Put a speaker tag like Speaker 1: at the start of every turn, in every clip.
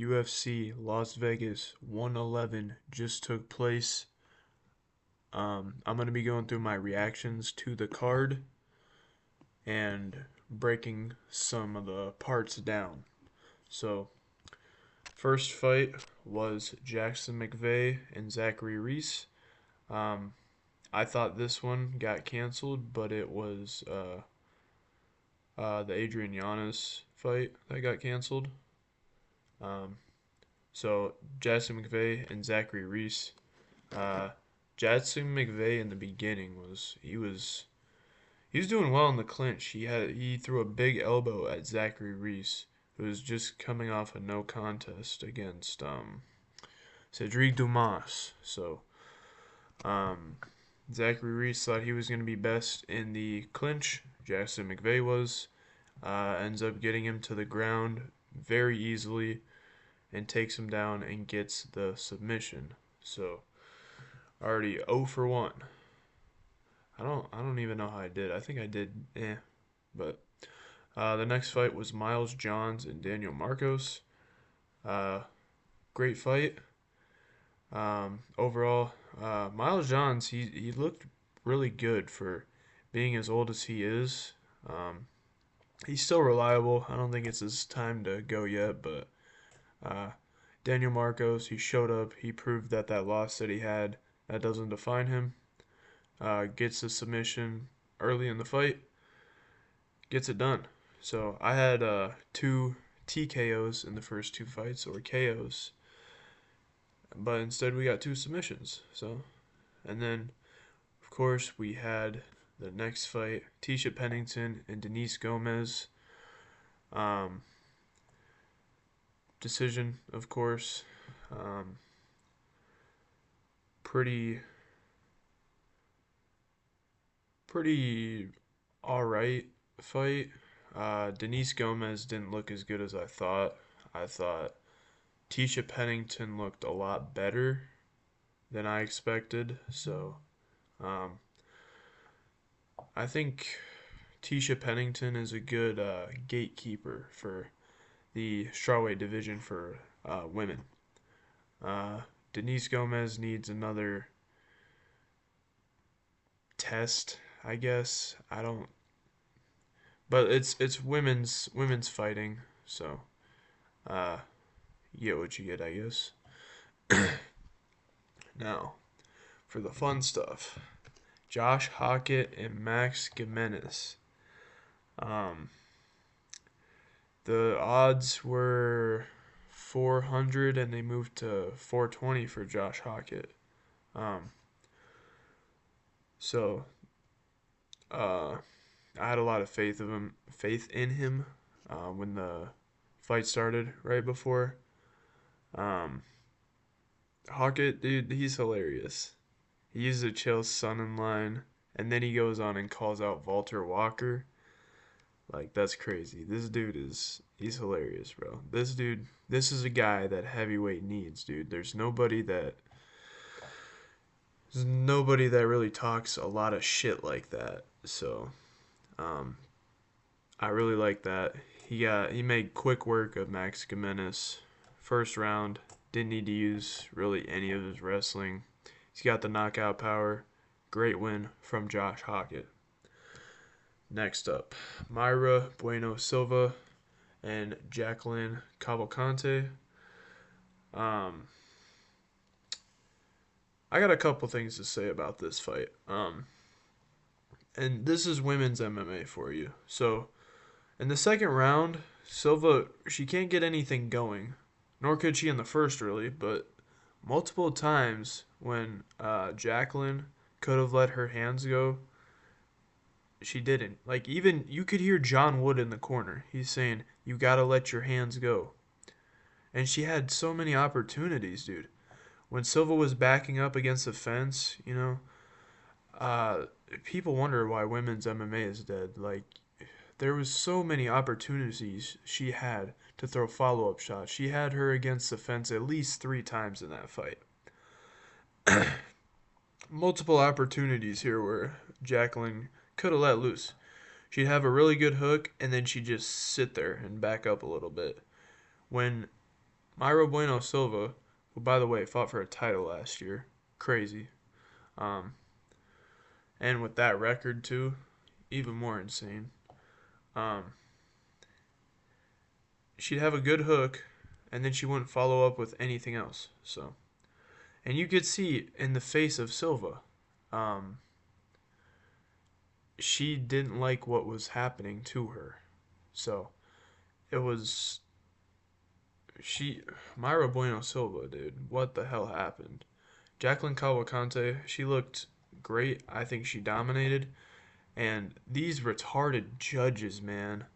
Speaker 1: UFC Las Vegas 111 just took place. I'm going to be going through my reactions to the card and breaking some of the parts down. So, first fight was Jackson McVeigh and Zachary Reese. Um, I thought this one got canceled, but it was the Adrian Yanez fight that got canceled. Um, so Jackson McVeigh and Zachary Reese. Uh, Jackson McVeigh in the beginning he was doing well in the clinch. He threw a big elbow at Zachary Reese, who was just coming off a no contest against Cedric Dumas. So um, Zachary Reese thought he was going to be best in the clinch. Jackson McVeigh ends up getting him to the ground very easily and takes him down and gets the submission. So already 0 for 1. I don't even know how I did. I think I did but the next fight was Miles Johns and Daniel Marcos. Uh, Great fight. Overall, Miles Johns he looked really good for being as old as he is. He's still reliable. I don't think it's his time to go yet, but uh, Daniel Marcos, he showed up. He proved that loss that he had, that doesn't define him. Gets a submission early in the fight, gets it done. So I had two TKOs in the first two fights, or KOs, but instead we got two submissions. So, and then of course we had the next fight, Tisha Pennington and Denise Gomez. Um, Decision, of course. Um, pretty pretty all right fight. Denise Gomez didn't look as good as I thought. I thought Tisha Pennington looked a lot better than I expected. So um, I think Tisha Pennington is a good gatekeeper for the strawweight division for women. Uh, Denise Gomez needs another test, I guess. I don't, but it's women's fighting, so uh, you get what you get, I guess. Now, for the fun stuff, Josh Hockett and Max Gimenez. Um, the odds were 400 and they moved to 420 for Josh Hockett. Um, so uh, I had a lot of faith in him when the fight started right before. Um, Hockett, dude, he's hilarious. He uses a Chael Sonnen line, and then he goes on and calls out Walter Walker. Like, that's crazy. He's hilarious, bro. This is a guy that heavyweight needs, dude. There's nobody that really talks a lot of shit like that. So, um, I really like that. He made quick work of Max Gimenez. First round, didn't need to use really any of his wrestling. He's got the knockout power. Great win from Josh Hockett. Next up, Myra Bueno Silva and Jacqueline Cavalcante. Um, I got a couple things to say about this fight. And this is women's MMA for you. So, in the second round, Silva, she can't get anything going, nor could she in the first, really, but multiple times when Jacqueline could have let her hands go, she didn't. Like, even you could hear John Wood in the corner. He's saying, "You gotta let your hands go." And she had so many opportunities, dude. When Silva was backing up against the fence, uh, people wonder why women's MMA is dead. Like, there was so many opportunities she had to throw follow-up shots. She had her against the fence at least 3 times in that fight. Multiple opportunities here where Jacqueline could have let loose. She'd have a really good hook, and then she'd just sit there and back up a little bit. When Myro Bueno Silva, who by the way fought for a title last year, crazy. Um, and with that record too, even more insane. Um, she'd have a good hook, and then she wouldn't follow up with anything else. So, and you could see in the face of Silva, um, she didn't like what was happening to her. So it was she, Myra Bueno Silva, dude. What the hell happened? Jacqueline Cavalcante, she looked great. I think she dominated. And these retarded judges, man.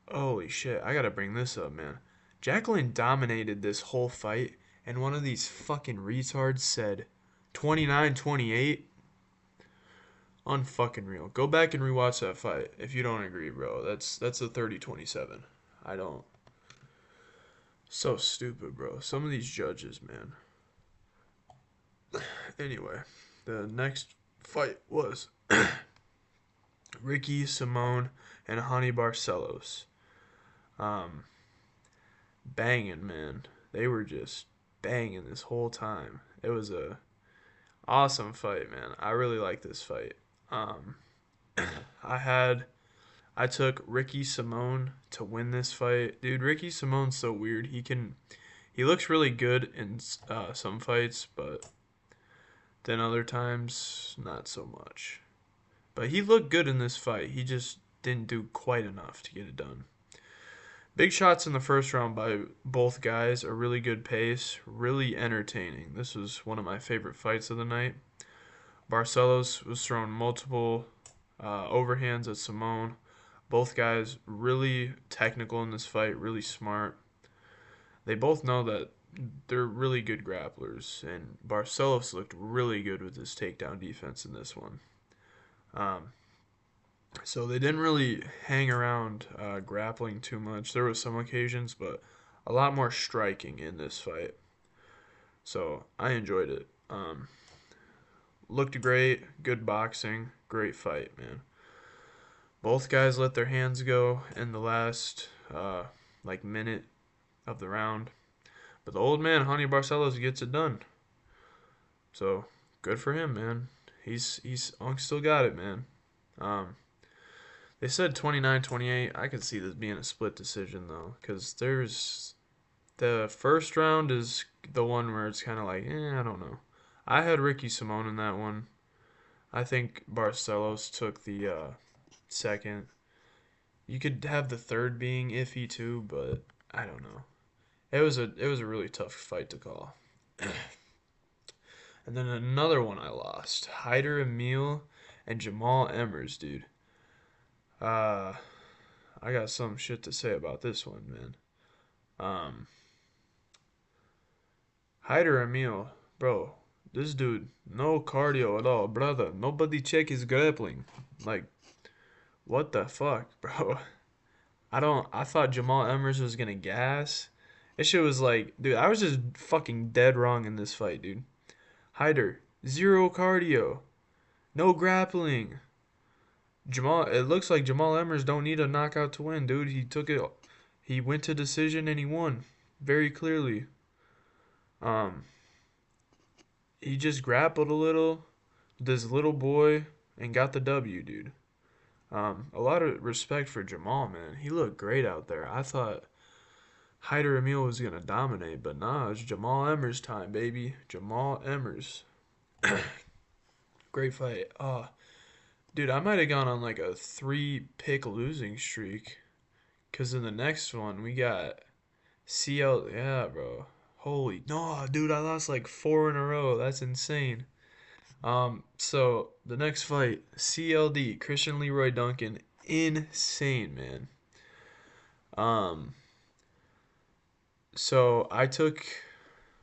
Speaker 1: Holy shit, I gotta bring this up, man. Jacqueline dominated this whole fight, and one of these fucking retards said 29-28. Unfucking real. Go back and rewatch that fight if you don't agree, bro. That's a 30-27. I don't. So stupid, bro. Some of these judges, man. Anyway, the next fight was Ricky Simone and Hani Barcelos. Um, Banging, man. They were just banging this whole time. It was a awesome fight, man. I really like this fight. Um, I had I took Ricky Simone to win this fight. Dude, Ricky Simone's so weird. He looks really good in some fights, but then other times not so much. But he looked good in this fight. He just didn't do quite enough to get it done. Big shots in the first round by both guys, a really good pace, really entertaining. This was one of my favorite fights of the night. Barcelos was throwing multiple overhands at Simone. Both guys really technical in this fight, really smart. They both know that they're really good grapplers, and Barcelos looked really good with his takedown defense in this one. Um, so they didn't really hang around grappling too much. There was some occasions, but a lot more striking in this fight. So I enjoyed it. Looked great, good boxing, great fight, man. Both guys let their hands go in the last minute of the round, but the old man, Honey Barcelos, gets it done. So good for him, man. He's Unk still got it, man. Um, they said 29-28. I could see this being a split decision though, because there's the first round is the one where it's kind of like, I don't know. I had Ricky Simone in that one. I think Barcelos took the second. You could have the third being iffy too, but I don't know. It was a really tough fight to call. And then another one I lost. Hyder Emil and Jamal Emmers, dude. Uh I got some shit to say about this one, man. Um Hyder Emil, bro, this dude, no cardio at all, brother. Nobody check his grappling. Like, what the fuck, bro? I thought Jamal Emmers was gonna gas. This shit was like, dude, I was just fucking dead wrong in this fight, dude. Hyder, zero cardio, no grappling. It looks like Jamal Emmers don't need a knockout to win, dude. He went to decision and he won very clearly. Um, he just grappled a little, this little boy, and got the W, dude. A lot of respect for Jamal, man. He looked great out there. I thought Hyder Emil was gonna dominate, but nah, it's Jamal Emmers time, baby. Jamal Emmers. Great fight. Dude, I might have gone on like a 3-pick losing streak. Cause in the next one we got CL. Yeah, bro. Holy no, dude! I lost like 4 in a row. That's insane. So the next fight, CLD, Christian Leroy Duncan, insane, man. Um, so I took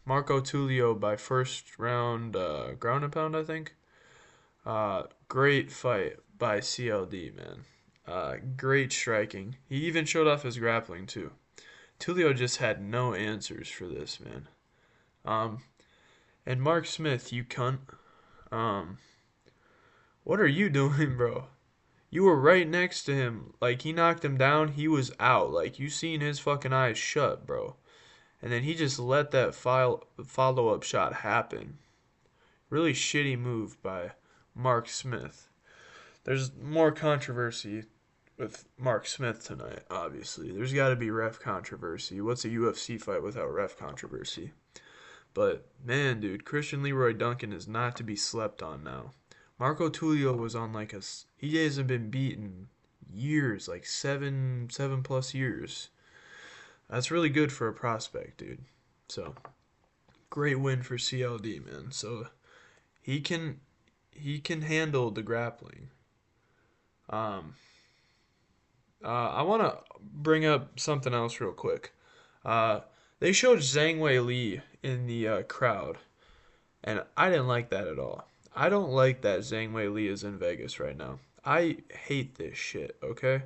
Speaker 1: Marco Tulio by first round, ground and pound, I think. Great fight by CLD, man. Great striking. He even showed off his grappling too. Tulio just had no answers for this, man. Um, and Mark Smith, you cunt. Um, what are you doing, bro? You were right next to him. Like, he knocked him down. He was out. Like, you seen his fucking eyes shut, bro. and then he just let that follow up shot happen. Really shitty move by Mark Smith. There's more controversy with Mark Smith tonight, obviously. There's got to be ref controversy. What's a UFC fight without ref controversy? But, man, dude, Christian Leroy Duncan is not to be slept on now. Marco Tulio was on like a. He hasn't been beaten years, like seven plus years. That's really good for a prospect, dude. So, great win for CLD, man. So, he can handle the grappling. Um, I want to bring up something else real quick. Uh, they showed Zhang Wei Li in the crowd, and I didn't like that at all. I don't like that Zhang Wei Li is in Vegas right now. I hate this shit, okay?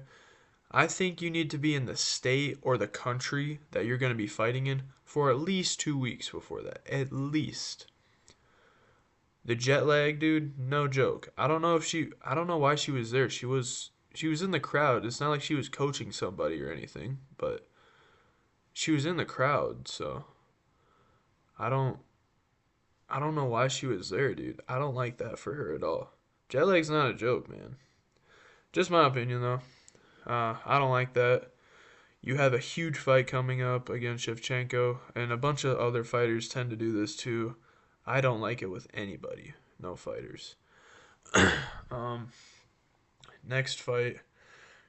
Speaker 1: I think you need to be in the state or the country that you're going to be fighting in for at least 2 weeks before that. At least. The jet lag, dude, no joke. I don't know why she was there. She was in the crowd. It's not like she was coaching somebody or anything, but she was in the crowd, so I don't I don't know why she was there, dude. I don't like that for her at all. Jet lag's not a joke, man. Just my opinion, though. I don't like that. You have a huge fight coming up against Shevchenko, and a bunch of other fighters tend to do this too. I don't like it with anybody. No fighters. um, Next fight,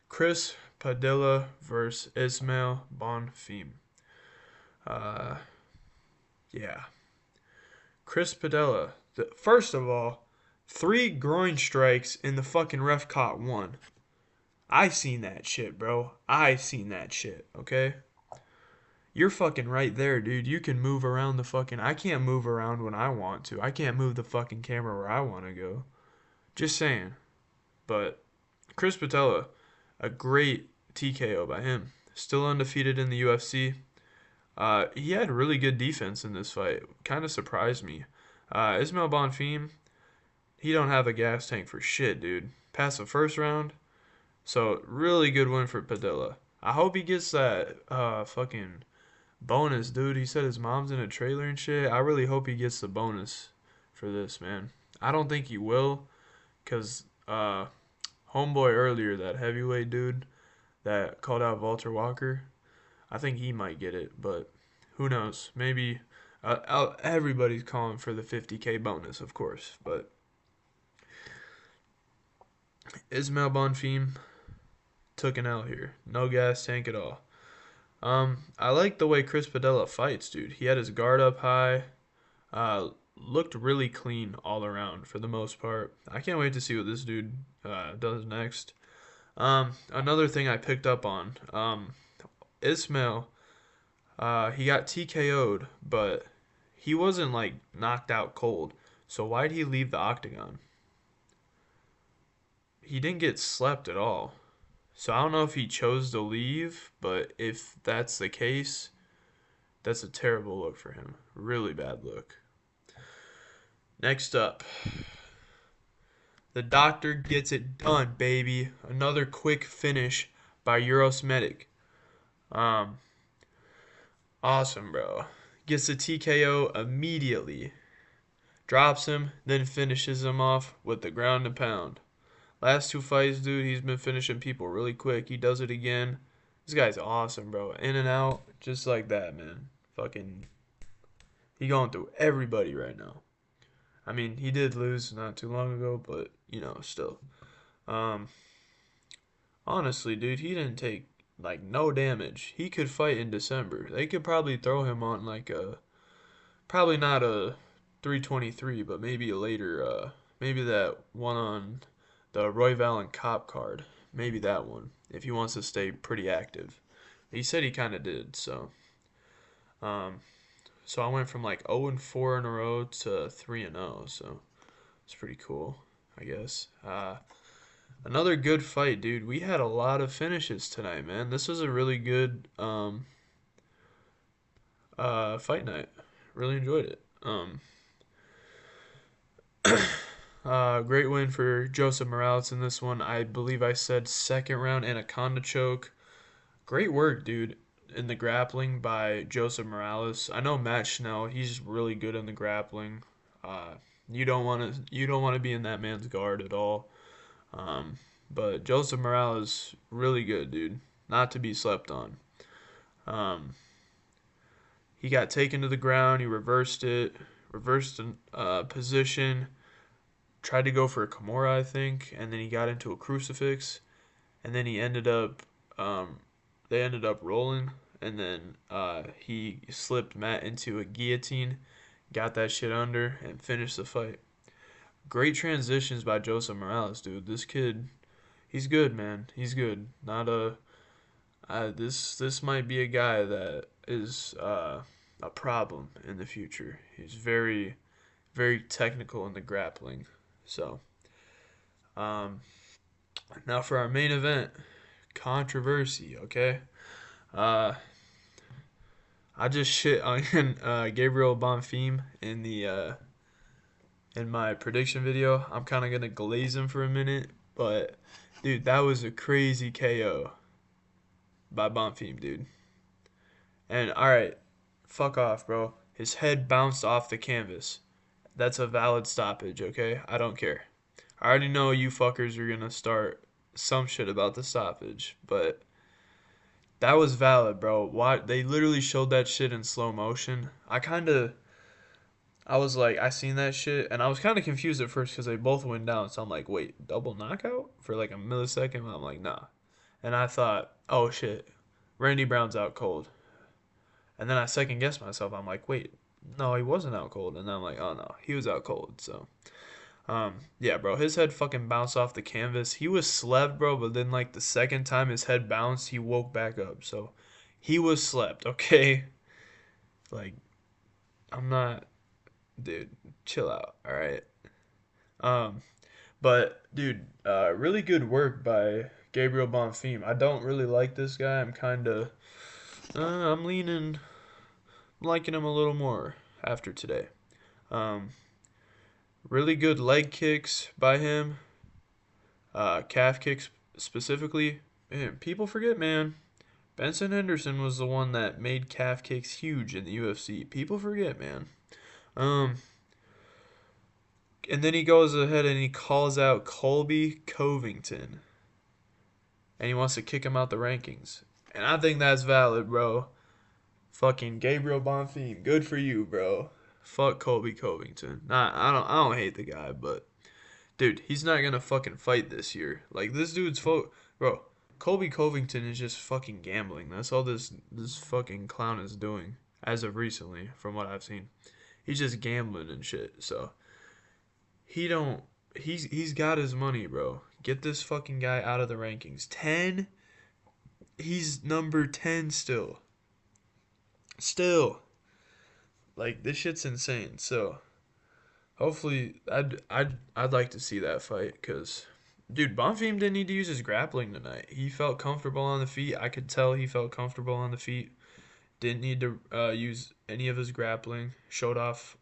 Speaker 1: Chris Padilla versus Ismail Bonfim. Uh, yeah. Chris Padilla. First of all, 3 groin strikes in the fucking ref caught 1. I seen that shit, bro. I seen that shit, okay? You're fucking right there, dude. You can move around the fucking. I can't move around when I want to. I can't move the fucking camera where I want to go. Just saying. But Chris Patella, a great TKO by him. Still undefeated in the UFC. He had really good defense in this fight. Kind of surprised me. Ismail Bonfim, he don't have a gas tank for shit, dude. Passed the first round. So, really good win for Padilla. I hope he gets that fucking bonus, dude. He said his mom's in a trailer and shit. I really hope he gets the bonus for this, man. I don't think he will, because homeboy earlier, that heavyweight dude that called out Walter Walker, I think he might get it, but who knows? Maybe everybody's calling for the 50K bonus, of course, but Ismail Bonfim took an L here. No gas tank at all. I like the way Chris Padilla fights, dude. He had his guard up high. Looked really clean all around for the most part. I can't wait to see what this dude does next. Another thing I picked up on, Ismail, he got TKO'd, but he wasn't like knocked out cold. So why'd he leave the octagon? He didn't get slept at all. So I don't know if he chose to leave, but if that's the case, that's a terrible look for him. Really bad look. Next up, the doctor gets it done, baby. Another quick finish by Euros Medic. Awesome, bro. Gets a TKO immediately. Drops him, then finishes him off with the ground and pound. Last 2 fights, dude, he's been finishing people really quick. He does it again. This guy's awesome, bro. In and out, just like that, man. Fucking, he going through everybody right now. I mean, he did lose not too long ago, but, still. Honestly, dude, he didn't take, like, no damage. He could fight in December. They could probably throw him on, like, probably not a 323, but maybe a later, maybe that one on the Royval and Cop card. Maybe that one, if he wants to stay pretty active. He said he kind of did, so. So I went from like 0-4 in a row to 3-0, so it's pretty cool, I guess. Another good fight, dude. We had a lot of finishes tonight, man. This was a really good fight night. Really enjoyed it. Great win for Joseph Morales in this one. I believe I said second round anaconda choke. Great work, dude. in the grappling by Joseph Morales. I know Matt Schnell, he's really good in the grappling. Uh, you don't want to be in that man's guard at all. Um, but Joseph Morales really good, dude. Not to be slept on. Um, he got taken to the ground. He reversed it, reversed the position, tried to go for a Kimura, I think, and then he got into a crucifix, and then he ended up, um, they ended up rolling, and then he slipped Matt into a guillotine, got that shit under, and finished the fight. Great transitions by Joseph Morales, dude. This kid, he's good, man. He's good. Not a this might be a guy that is a problem in the future. He's very technical in the grappling. So um, now for our main event, controversy. Okay, uh, I just shit on Gabriel Bonfim in my prediction video. I'm kind of gonna glaze him for a minute, but dude, that was a crazy KO by Bonfim, dude. And alright, fuck off, bro. His head bounced off the canvas. That's a valid stoppage, okay? I don't care. I already know you fuckers are gonna start some shit about the stoppage, but that was valid, bro. Why they literally showed that shit in slow motion. I was like, I seen that shit, and I was kind of confused at first because they both went down. So I'm like, wait, double knockout for like a millisecond? I'm like, nah. And I thought, oh shit, Randy Brown's out cold. And then I second guessed myself. I'm like, wait, no, he wasn't out cold. And then I'm like, oh no, he was out cold. So, yeah, bro, his head fucking bounced off the canvas. He was slept, bro, but then like the second time his head bounced, he woke back up. So, he was slept, okay? Like, I'm not, dude, chill out, all right? Um, but dude, really good work by Gabriel Bonfim. I don't really like this guy. I'm leaning liking him a little more after today. Um, really good leg kicks by him, calf kicks specifically. Man, people forget, man. Benson Henderson was the one that made calf kicks huge in the UFC. People forget, man. Um, and then he goes ahead and he calls out Colby Covington, and he wants to kick him out the rankings. And I think that's valid, bro. Fucking Gabriel Bonfim, good for you, bro. Fuck Colby Covington. Nah, I don't hate the guy, but dude, he's not gonna fucking fight this year. Like this dude's bro. Colby Covington is just fucking gambling. That's all this fucking clown is doing as of recently, from what I've seen. He's just gambling and shit. So he don't. He's got his money, bro. Get this fucking guy out of the rankings. 10. He's number 10 still. Still. Like this shit's insane. So hopefully I'd like to see that fight cuz dude, Bonfim didn't need to use his grappling tonight. He felt comfortable on the feet. I could tell he felt comfortable on the feet. Didn't need to use any of his grappling. Showed off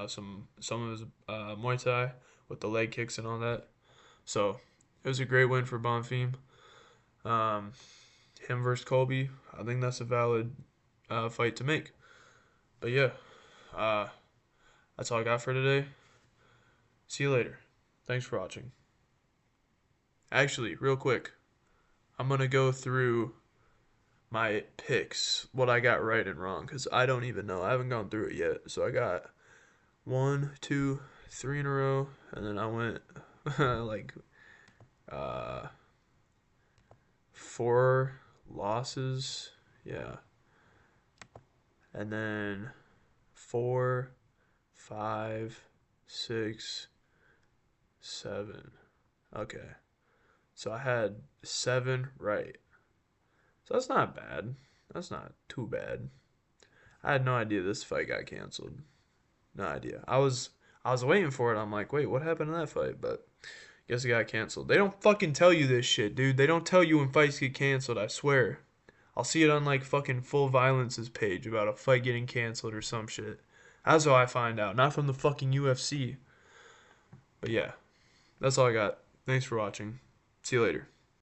Speaker 1: some of his Muay Thai with the leg kicks and all that. So it was a great win for Bonfim. Um, him versus Colby. I think that's a valid fight to make. But yeah, uh, that's all I got for today. See you later. Thanks for watching. Actually, real quick, I'm gonna go through my picks, what I got right and wrong, because I don't even know. I haven't gone through it yet. So I got 1, 2, 3 in a row, and then I went like 4 losses. Yeah. And then 4, 5, 6, 7. Okay. So I had 7 right. So that's not bad. That's not too bad. I had no idea this fight got canceled. No idea. I was waiting for it. I'm like, wait, what happened to that fight? But guess it got canceled. They don't fucking tell you this shit, dude. They don't tell you when fights get canceled, I swear. I'll see it on like fucking Full Violence's page about a fight getting canceled or some shit. That's how I find out, not from the fucking UFC. But yeah, that's all I got. Thanks for watching. See you later.